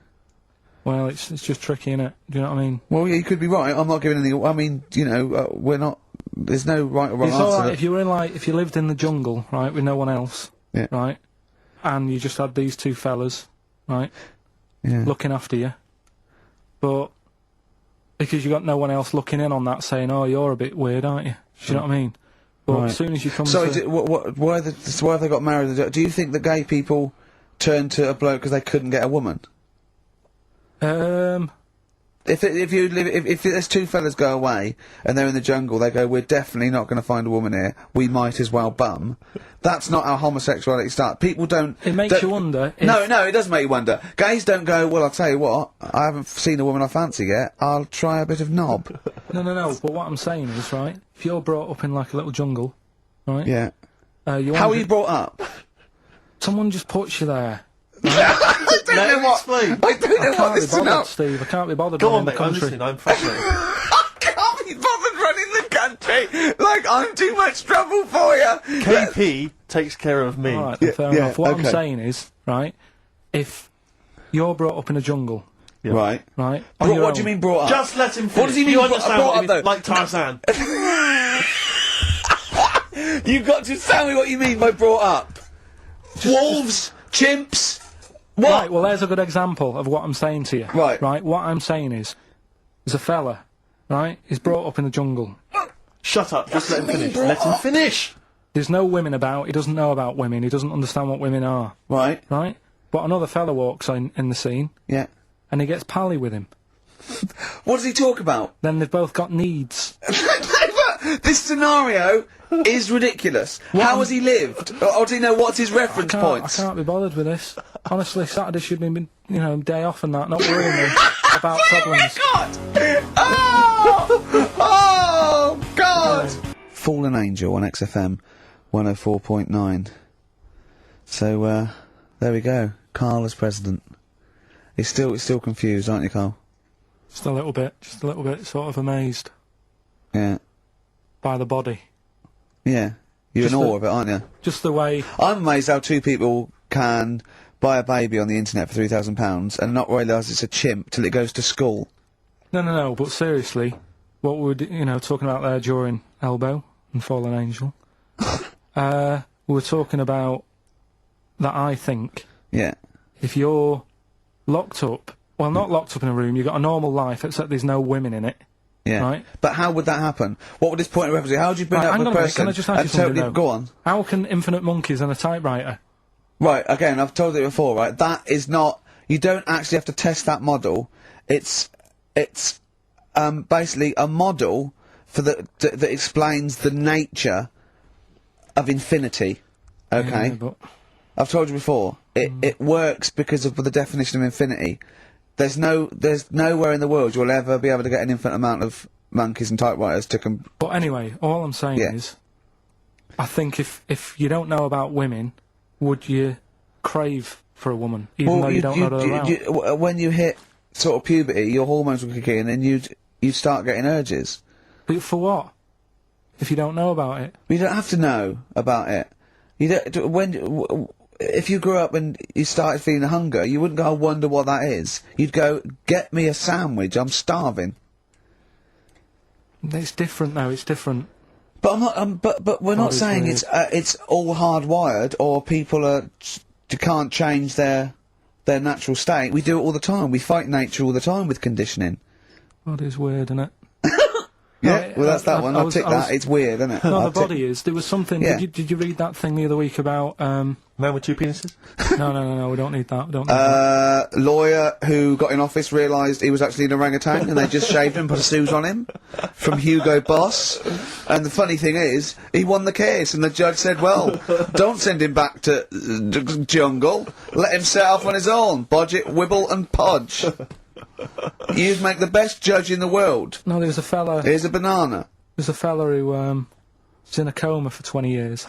Well, it's just tricky, innit? Do you know what I mean? Well, yeah, you could be right. I'm not giving any. I mean, you know, we're not. There's no right or wrong It's answer. all right if you were if you lived in the jungle, right, with no one else, Yeah. right, and you just had these two fellas, right, Yeah. looking after you, but because you got no one else looking in on that, saying, "Oh, you're a bit weird, aren't you?" Do you know what I mean? But Right. as soon as you come So, to, why have they got married? Do you think the gay people turned to a bloke because they couldn't get a woman? If there's two fellas go away and they're in the jungle, they go, we're definitely not going to find a woman here. We might as well bum. That's not how homosexuality starts. People don't. it makes you wonder. If, No, it does make you wonder. Gays don't go, well, I'll tell you what, I haven't seen a woman I fancy yet, I'll try a bit of knob. No. But what I'm saying is, right, if you're brought up in like a little jungle, right, Yeah. you How want are you brought up? someone just puts you there. I don't know what. explain. I don't know what Can't be this is bothered, about. Steve. I can't be bothered. Go running on, the mate. I'm country. listening. I'm fascinated. I can't be bothered running the country. Like, I'm too much trouble for you. KP takes care of me. All right, Yeah, fair yeah, enough. What I'm okay. saying is, right, if you're brought up in a jungle, Yeah. Right. right, What do you mean brought up? Just let him finish. What does he mean You brought- understand brought what up, he means? though? Like Tarzan. You've got to tell me what you mean by brought up. Wolves, chimps. What? Right, well, there's a good example of what I'm saying to you. Right. Right, what I'm saying is, there's a fella, right, he's brought up in the jungle. Shut up. Just let him finish. brought Let him up. finish. There's no women about, he doesn't know about women, he doesn't understand what women are, Right. right? But another fella walks in the scene, Yeah. and he gets pally with him. What does he talk about? Then they've both got needs. This scenario is ridiculous. How has he lived? Or do you know what's his reference I points? can't be bothered with this. Honestly, Saturday should have been, day off and that, not worrying me about problems. God! Oh! God! Fallen Angel on XFM 104.9. So, there we go. Karl as president. He's still confused, aren't you, Karl? Just a little bit sort of amazed Yeah. by the body. Yeah. You're in Just awe the- of it, aren't you? Just the way, I'm amazed how two people can buy a baby on the internet for £3,000 and not realise it's a chimp till it goes to school. no, but seriously, what would talking about there during Elbow and Fallen Angel. We were talking about that. I think Yeah. if you're locked up, well, not locked up in a room, you've got a normal life, except there's no women in it. Yeah. Right. But how would that happen? What would this point of reference be? How would you bring Right, up hang a on a minute, person can I just ask you and something, totally though? go on? How can infinite monkeys and a typewriter? Right, again, I've told you before, right? That is not. You don't actually have to test that model. It's basically a model for that explains the nature of infinity. Okay. Yeah, but I've told you before. It works because of the definition of infinity. There's nowhere in the world you'll ever be able to get an infinite amount of monkeys and typewriters to But anyway, all I'm saying is, I think if you don't know about women, would you crave for a woman, even though you don't know they're around? when you hit sort of puberty, your hormones will kick in and you'd start getting urges. But for what? If you don't know about it? You don't have to know about it. You don't, if you grew up and you started feeling hunger, you wouldn't go, I wonder what that is. You'd go, get me a sandwich, I'm starving. It's different though, it's different. But I'm not. But we're not saying weird. it's all hardwired or people can't change their natural state. We do it all the time. We fight nature all the time with conditioning. Body's weird, isn't it? Yeah, well that's that one. I'll tick that. was- It's weird, isn't it? No, I'll the body is. There was something. Yeah. Did you read that thing the other week about? Man with two penises? No. We don't need that. We don't need that. Lawyer who got in office realised he was actually an orangutan and they just shaved him and put a suit on him from Hugo Boss. And the funny thing is, he won the case and the judge said, well, don't send him back to jungle. Let him set off on his own. Bodge it, wibble and podge. You'd make the best judge in the world. No, there was a fella. Here's a banana. There's a fella who was in a coma for 20 years.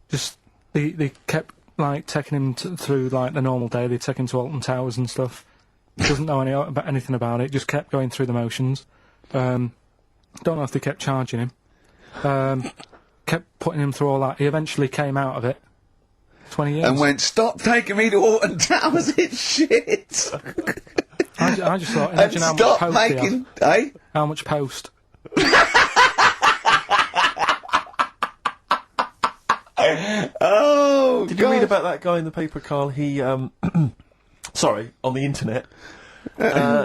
Just they kept like taking him through like the normal day. They take him to Alton Towers and stuff. Doesn't know anything about it. Just kept going through the motions. Don't know if they kept charging him. Kept putting him through all that. He eventually came out of it. 20 years. And went, stop taking me to Alton Towers, it's shit. I just thought, And imagine how much stop post he making, had. How much post? Oh, Did you read about that guy in the paper, Karl? He, sorry, on the internet.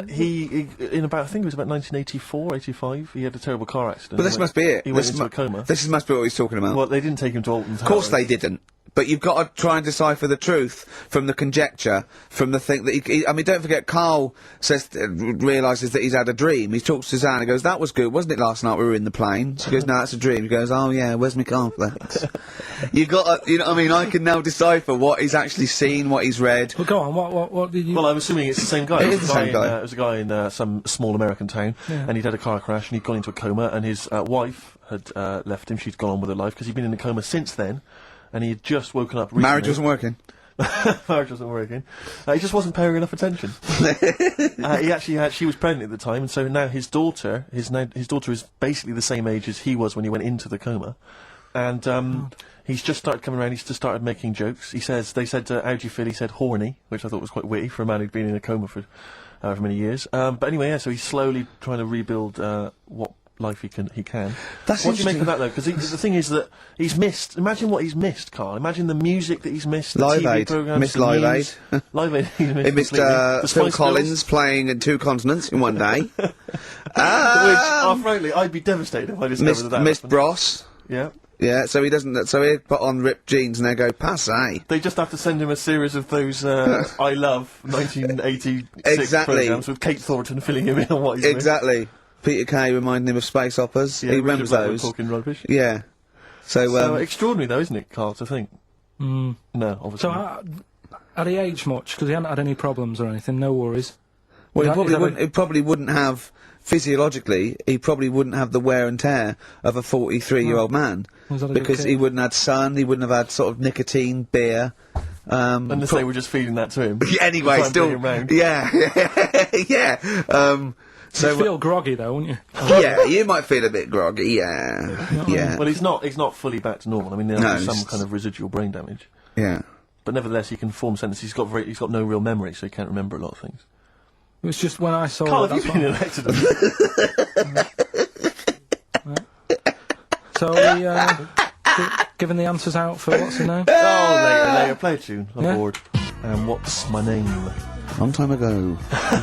He in about, I think it was about 1984, 85, he had a terrible car accident. But this must be it. He went into a coma. This must be what he's talking about. Well, they didn't take him to Alton Towers. Of course they didn't. But you've got to try and decipher the truth from the conjecture, from the thing that I mean, don't forget, Karl says, realises that he's had a dream. He talks to Suzanne and goes, that was good, wasn't it, last night we were in the plane? She goes, no, that's a dream. He goes, oh yeah, where's my cornflakes? You got to, you know what I mean? I can now decipher what he's actually seen, what he's read. Well, go on. What did you? Well, I'm assuming it's the same guy. It is the same guy. It was a guy in some small American town, and he'd had a car crash, and he'd gone into a coma, and his wife had left him. She'd gone on with her life, because he'd been in a coma since then, and he had just woken up recently. Marriage wasn't working. Marriage wasn't working. He just wasn't paying enough attention. He actually had, she was pregnant at the time, and so now his daughter is basically the same age as he was when he went into the coma. And he's just started coming around, he's just started making jokes. They said, how do you feel? He said, horny, which I thought was quite witty for a man who'd been in a coma for however many years. But anyway, yeah, so he's slowly trying to rebuild what life he can. That's what do you make interesting. of that, though? Because the thing is that he's missed. Imagine what he's missed, Karl. Imagine the music that he's missed. The Live TV Aid. programs, Missed the Live news. Aid. Live Aid. He He missed completely. The Phil Spice Collins Girls, playing in 2 continents in one day. which, frankly, I'd be devastated if I discovered that. Missed happened. Bros. Yeah. Yeah, so he doesn't. So he'd put on ripped jeans and they go passe. They just have to send him a series of those I Love 1986 Exactly. programs with Kate Thornton filling him in on what he's missed. Exactly. Peter Kay reminding him of space operas. Yeah, he Richard remembers Blackwood those. talking rubbish. Yeah. So, So extraordinary, though, isn't it, Karl, to think? Mm. No, obviously. So not. had he aged much? Because he hadn't had any problems or anything. No worries. well, Is that he probably wouldn't have physiologically. He probably wouldn't have the wear and tear of a 43-year-old man Was that a good because kid? he wouldn't have had sun. He wouldn't have had sort of nicotine, beer. Unless they were just feeding that to him. Anyway, To try and still, bring him round. yeah, yeah. So You'd feel groggy though, wouldn't you? yeah, you might feel a bit groggy. Yeah, Well, he's not fully back to normal. I mean, there's No, some it's- kind of residual brain damage. yeah. But nevertheless, he can form sentences. He's got no real memory, so he can't remember a lot of things. It was just when I saw Carl, it. have you been in an accident? So we giving the answers out for what's the name? Oh, later. Play a tune. I'm Yeah. bored. And what's my name? Long time ago.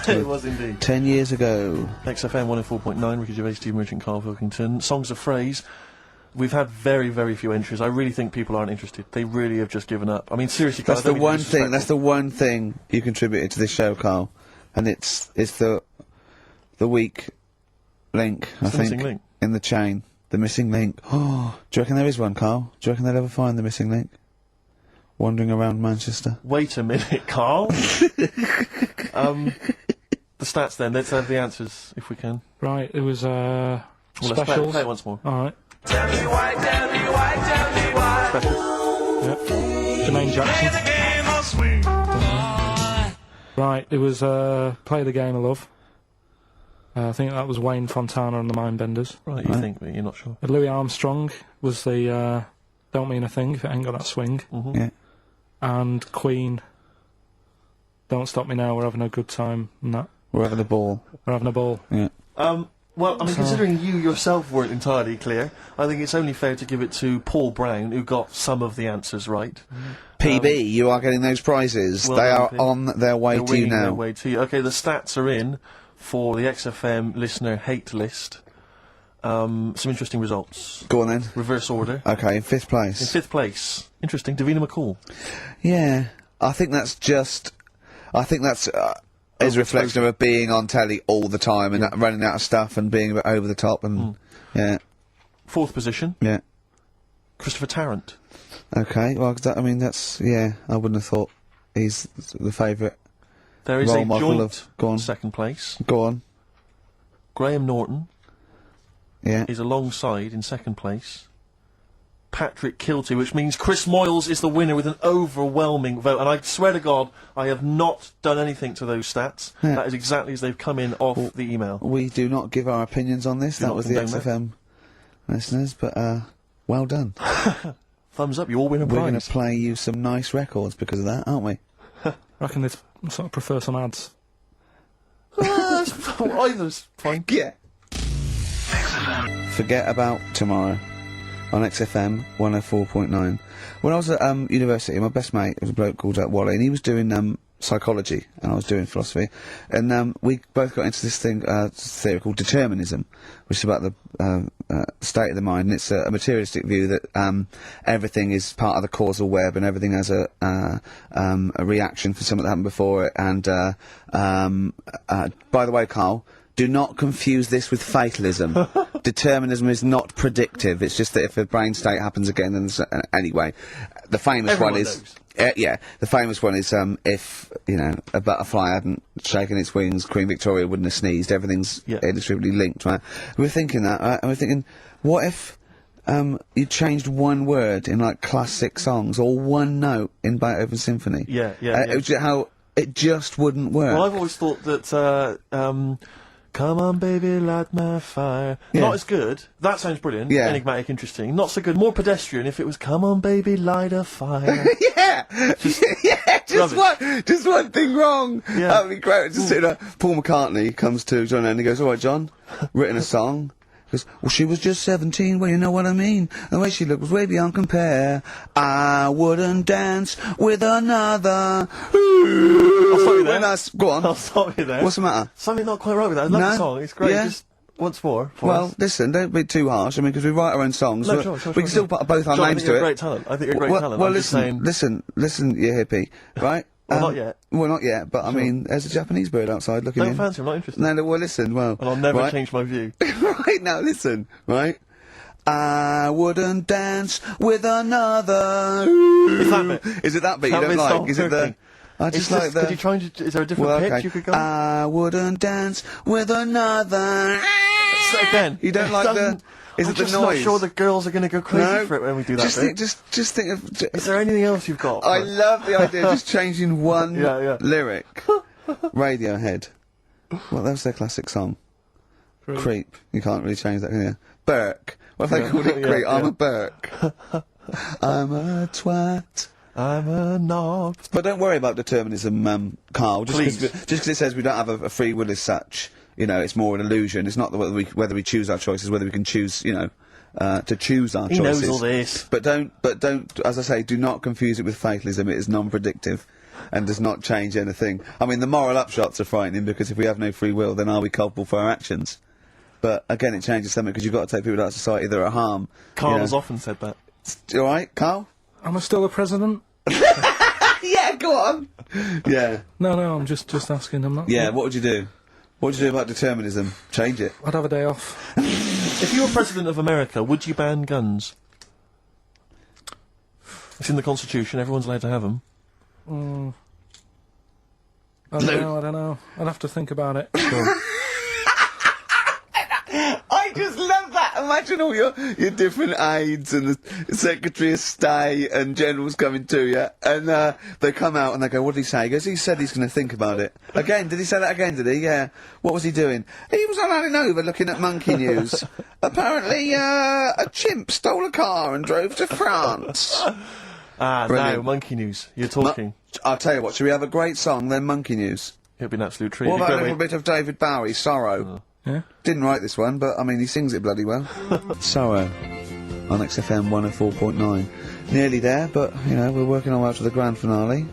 It was indeed. 10 years ago. XFM 104.9, Ricky Gervais, Steve Merchant, Karl Pilkington. Songs of Phrase. We've had very, very few entries. I really think people aren't interested. They really have just given up. I mean, seriously, Karl, That's I the don't mean to one be thing. That's disrespectful. the one thing you contributed to this show, Carl, and it's the weak link. I the think missing link. in the chain, the missing link. Oh, do you reckon there is one, Carl? Do you reckon they'll ever find the missing link? Wandering around Manchester. Wait a minute, Karl. The stats then. Let's have the answers, if we can. Right, it was Well, let's specials. play it once more. Alright, Tell me why, tell me why, tell me why. Specials. yep. Jermaine Jackson. The game of swing. Right, it was Play the Game of Love. I think that was Wayne Fontana and the Mindbenders. Right, you think, but you're not sure. Louis Armstrong was the Don't Mean a Thing if it ain't got that swing. Mm-hmm. Yeah. And Queen, Don't Stop Me Now, We're Having a Good Time, and that. We're having a ball. We're having a ball. Yeah. Well, I mean, considering you yourself weren't entirely clear, I think it's only fair to give it to Paul Brown, who got some of the answers right. PB, you are getting those prizes. well They done, are Pete. on their way They're to you winging their now. way to you. Okay, the stats are in for the XFM listener hate list. Some interesting results. Go on then. Reverse order. Okay, in fifth In place. fifth place, interesting, Davina McCall. Yeah, I think that's is a reflection of being on telly all the time and running out of stuff and being a bit over the top and yeah, Fourth position, yeah. Christopher Tarrant. Okay, well, I mean that's I wouldn't have thought he's the favourite There is role a model joint of. Go on, second place. go on. Graham Norton Yeah, is alongside in second place. Patrick Kilty, which means Chris Moyles is the winner with an overwhelming vote. And I swear to God, I have not done anything to those stats. Yeah. That is exactly as they've come in off the email. we do not give our opinions on this. Do That not was the condone that. XFM listeners, but well done. Thumbs up, you all win a We're going prize. to play you some nice records because of that, aren't we? I reckon they'd sort of prefer some ads. Either's fine. Yeah. Forget About Tomorrow on XFM 104.9. When I was at university, my best mate was a bloke called Wally, and he was doing psychology, and I was doing philosophy, and we both got into this theory called determinism, which is about the state of the mind, and it's a materialistic view that everything is part of the causal web, and everything has a reaction for something that happened before it, and by the way, Karl, do not confuse this with fatalism. Determinism is not predictive. It's just that if a brain state happens again, then anyway, the famous Everyone one is. knows. Yeah, the famous one is if a butterfly hadn't shaken its wings, Queen Victoria wouldn't have sneezed. Everything's inextricably linked, right? We were thinking that, right? And we're thinking, what if you changed one word in like classic songs or one note in Beethoven's symphony? Yeah. It was how it just wouldn't work. Well, I've always thought that, come on, baby, light my fire. Yeah. Not as good. That sounds brilliant. Yeah. Enigmatic, interesting. Not so good. More pedestrian if it was, come on, baby, light a fire. Yeah, just one thing wrong. Yeah. That'd be great. Just sitting there. Paul McCartney comes to John and he goes, "All right, John, written a song." He goes, "Well, she was just 17. Well, you know what I mean. The way she looked was way beyond compare. I wouldn't dance with another." I'll stop you there. Go on. I'll stop you there. What's the matter? Something not quite right with that. I love No? the song. It's great. Yeah? Just once more. For Well, us. listen, don't be too harsh. I mean, because we write our own songs. No, but sure, we can still put both our John, names I think you're to a it. great talent. I think you're a great well, talent. well, I'm just saying. listen, you hippie, right? Well, not yet. Well, not yet, but I mean, there's a Japanese bird outside looking Don't in. fancy. I'm not interested. No, well, listen, well... And I'll never right? change my view. Right, now, listen, right? I wouldn't dance with another... Is that bit? Is it that bit That you don't bit's like? not Is it the... working. I It's just like the... Could you try and... Is there a different Well, pitch okay. you could go? I wouldn't dance with another... So again. You don't like the... doesn't- Is I'm it the just noise? not sure the girls are going to go crazy No. for it when we do that Just bit. think, just think of... Is there anything else you've got? I love the idea of just changing one Yeah. lyric. Radiohead. Well, that was their classic song. Creep. You can't really change that, can you? Burke. What if they called it Yeah, Creep? I'm yeah. a Burke. I'm a twat. I'm a knob. But don't worry about determinism, Karl. Please. Just because it says we don't have a free will as such, you know, it's more an illusion. It's not whether we choose our choices, whether we can choose, you know, to choose our He choices. knows all this. But don't, as I say, do not confuse it with fatalism. It is non-predictive and does not change anything. I mean, the moral upshots are frightening because if we have no free will, then are we culpable for our actions? But again, it changes something because you've got to take people out of society that are at harm. Karl you has know. often said that. All right, Karl? Am I still the president? Yeah, go on. Yeah. No, I'm just asking. I'm not. Yeah, what would you do? What would you do about determinism? Change it. I'd have a day off. If you were president of America, would you ban guns? It's in the Constitution. Everyone's allowed to have them. I don't know. I'd have to think about it. I just love that. Imagine all your different aides and the Secretary of State and generals coming to you, and they come out and they go, "What did he say?" He goes, "He said he's going to think about it." Again, did he say that again? Did he? Yeah. What was he doing? He was running over looking at monkey news. Apparently, a chimp stole a car and drove to France. Ah, Brilliant. now, monkey news. You're talking. I'll tell you what. Should we have a great song then? Monkey news. It'd be an absolute treat. What It'd about be a little great. bit of David Bowie, Sorrow? Yeah. Didn't write this one, but I mean, he sings it bloody well. Sorrow on XFM 104.9. Nearly there, but you know, we're working our way up to the grand finale.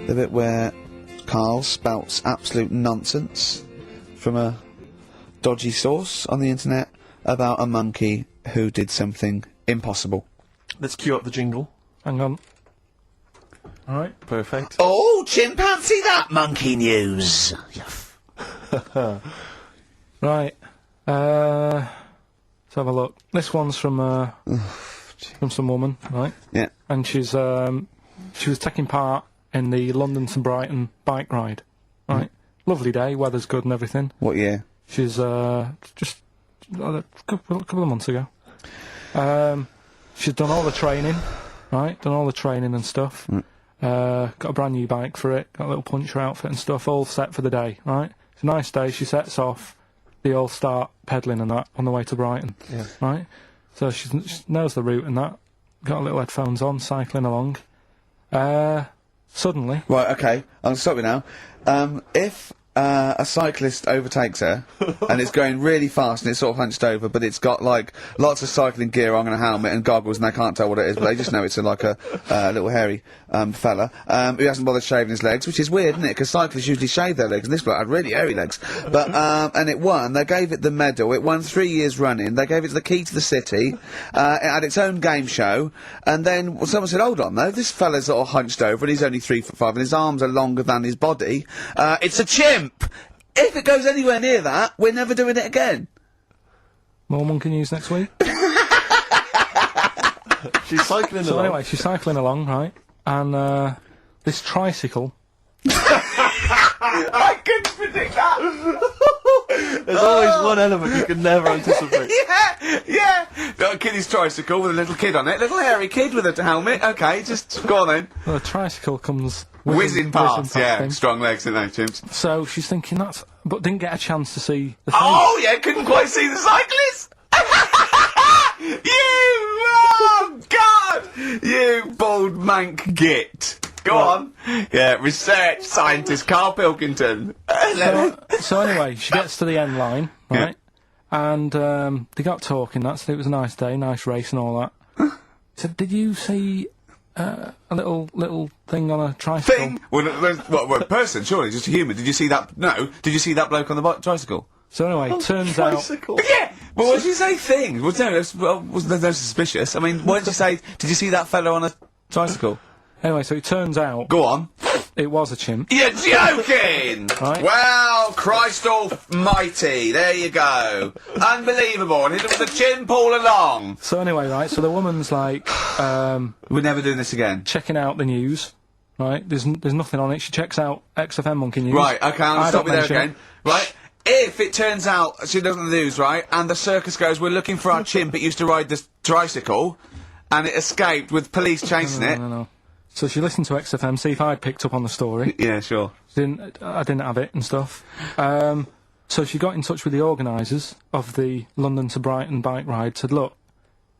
The bit where Karl spouts absolute nonsense from a dodgy source on the internet about a monkey who did something impossible. Let's cue up the jingle. Hang on. All right. Perfect. Oh, chimpanzee, that monkey news! Right. Let's have a look. This one's from some woman, right? Yeah. And she was taking part in the London to Brighton bike ride, right? Lovely day, weather's good and everything. What year? She's just a couple of months ago. She's done all the training, right? Done all the training and stuff. Got a brand new bike for it. Got a little puncher outfit and stuff, all set for the day, right? It's a nice day. She sets off. They all start pedalling and that on the way to Brighton, Yeah. right? So she knows the route and that. Got her little headphones on, cycling along. Suddenly, Right, okay, I'll stop you now. If a cyclist overtakes her and it's going really fast and it's sort of hunched over, but it's got like lots of cycling gear on and a helmet and goggles, and they can't tell what it is, but they just know it's like a little hairy fella who hasn't bothered shaving his legs, which is weird, isn't it? Because cyclists usually shave their legs, and this bloke had really hairy legs. But and it won. They gave it the medal. It won 3 years running. They gave it the key to the city. It had its own game show, and then someone said, "Hold on, though, this fella's sort of hunched over, and he's only 3'5", and his arms are longer than his body. It's a chimp." If it goes anywhere near that, we're never doing it again. more monkey news next week. She's cycling So along. anyway, she's cycling along, right? And this tricycle. I couldn't predict that. There's always one element you can never anticipate. yeah. Got a kiddie's tricycle with a little kid on it, little hairy kid with a helmet. Okay, just go on then. The tricycle comes Whizzing past, yeah. thing. Strong legs, in those chimps. So she's thinking that's, but didn't get a chance to see the thing. Oh yeah, couldn't quite see the cyclist. Oh God, you bald mank git. Go on. Yeah, research scientist Karl Pilkington. So anyway, she gets to the end line, right? And they got talking. It was a nice day, nice race and all that. So did you see a little thing on a tricycle? Thing? Well, what person? Surely, just a human. Did you see that? No. Did you see that bloke on the tricycle? So anyway, turns out. Tricycle. Yeah. Well, what did you say? Thing? Well, no, was no suspicious. I mean, what did you say? Did you see that fellow on a tricycle? Anyway, so it turns out Go on. it was a chimp. You're joking! Right. Well, Christ almighty, there you go. Unbelievable, and it was a chimp all along. So anyway, right. So the woman's like We're never doing this again. checking out the news. Right. There's nothing on it. She checks out XFM Monkey News. Right, okay, I'll I stop don't you there mention again. it. Right, if it turns out she doesn't lose, right, and the circus goes, we're looking for our chimp, it used to ride this tricycle, and it escaped with police chasing it. No. So she listened to XFM, see if I'd picked up on the story. Yeah, sure. I didn't have it and stuff. So she got in touch with the organisers of the London to Brighton bike ride. Said, "Look,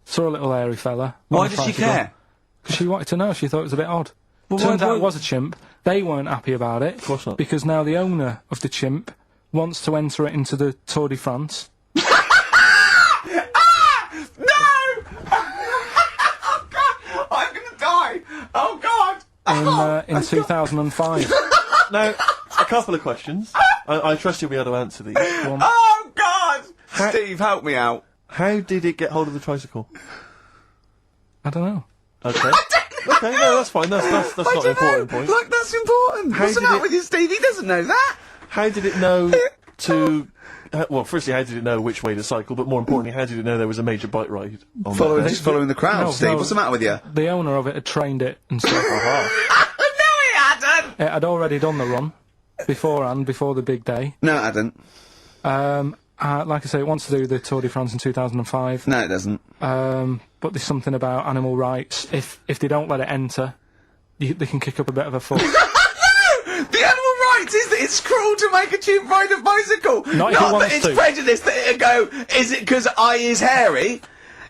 saw a little hairy fella." Why did she care? Because she wanted to know. She thought it was a bit odd. Turns out it was a chimp. They weren't happy about it. Of course not. Because now the owner of the chimp wants to enter it into the Tour de France. No! Oh, God! I'm gonna die! Oh, God! In 2005. Now, a couple of questions. I trust you'll be able to answer these. Oh, God! Steve, help me out. How did it get hold of the tricycle? I don't know. Okay. Okay, no, that's fine. That's not an important point. Like, that's important. How What's the did matter it- with you, Steve? He doesn't know that. How did it know to... well, firstly, how did it know which way to cycle? But more importantly, how did it know there was a major bike ride on that day? Just following the crowd, No, Steve. no. What's the matter with you? The owner of it had trained it and stuff. No, he hadn't! It had already done the run beforehand, before the big day. No, it hadn't. Like I say, it wants to do the Tour de France in 2005. No, it doesn't. But there's something about animal rights. If they don't let it enter, they can kick up a bit of a fuss. The animal rights is that it's cruel to make a chimp ride a bicycle. Not if it that wants it's to. prejudice that it'll go, is it because I is hairy?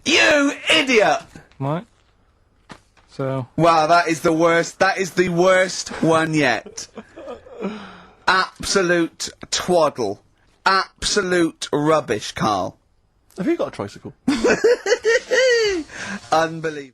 You idiot! Right? So, Wow, that is the worst. That is the worst one yet. Absolute twaddle. Absolute rubbish, Karl. Have you got a tricycle? Unbelievable.